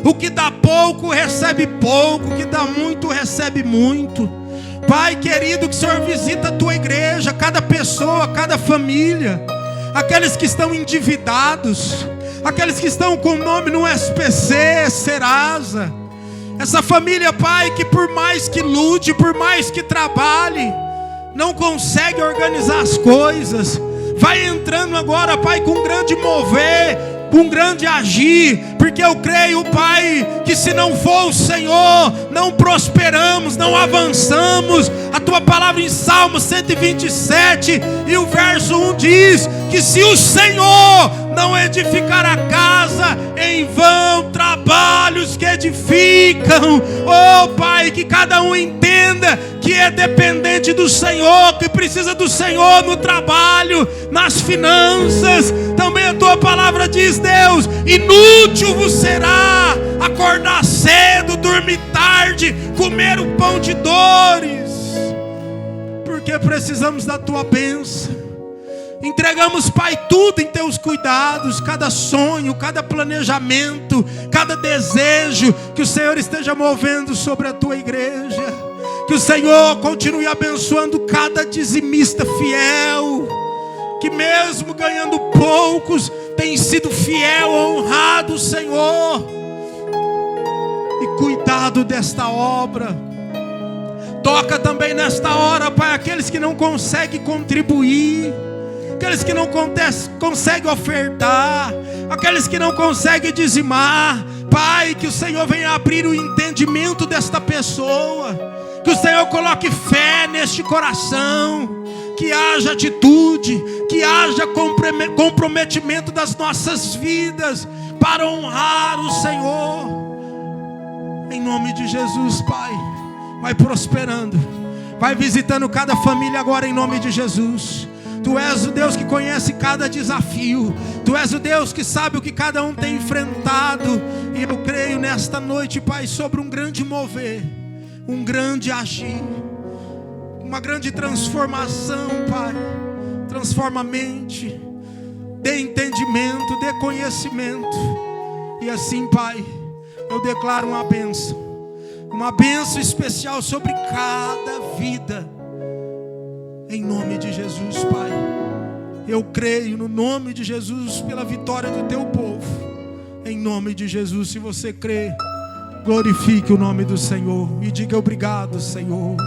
O que dá pouco, recebe pouco. O que dá muito, recebe muito. Pai querido, que o Senhor visita a tua igreja, cada pessoa, cada família. Aqueles que estão endividados, aqueles que estão com o nome no SPC, Serasa. Essa família, Pai, que por mais que lute, por mais que trabalhe, não consegue organizar as coisas. Vai entrando agora, Pai, com um grande mover, com um grande agir, porque eu creio, Pai, que se não for o Senhor, não prosperamos, não avançamos. A tua palavra em Salmo 127 e o verso 1 diz que se o Senhor não edificar a casa, em vão trabalhos que edificam. Oh Pai, que cada um entenda que é dependente do Senhor, que precisa do Senhor no trabalho, nas finanças. Também a tua palavra diz, Deus, inútil vos será acordar cedo, dormir tarde, comer o pão de dores, porque precisamos da tua bênção. Entregamos, Pai, tudo em teus cuidados, cada sonho, cada planejamento, cada desejo, que o Senhor esteja movendo sobre a tua igreja, que o Senhor continue abençoando cada dizimista fiel, que mesmo ganhando poucos, tem sido fiel, honrado, Senhor, e cuidado desta obra. Toca também nesta hora, Pai, aqueles que não conseguem contribuir, aqueles que não conseguem ofertar, aqueles que não conseguem dizimar. Pai, que o Senhor venha abrir o entendimento desta pessoa, que o Senhor coloque fé neste coração, que haja atitude, que haja comprometimento das nossas vidas para honrar o Senhor. Em nome de Jesus, Pai, vai prosperando, vai visitando cada família agora em nome de Jesus. Tu és o Deus que conhece cada desafio. Tu és o Deus que sabe o que cada um tem enfrentado. E eu creio nesta noite, Pai, sobre um grande mover, um grande agir, uma grande transformação, Pai. Transforma a mente, dê entendimento, dê conhecimento. E assim, Pai, eu declaro uma bênção especial sobre cada vida. Em nome de Jesus, Pai, eu creio no nome de Jesus pela vitória do teu povo. Em nome de Jesus, se você crê, glorifique o nome do Senhor e diga obrigado, Senhor.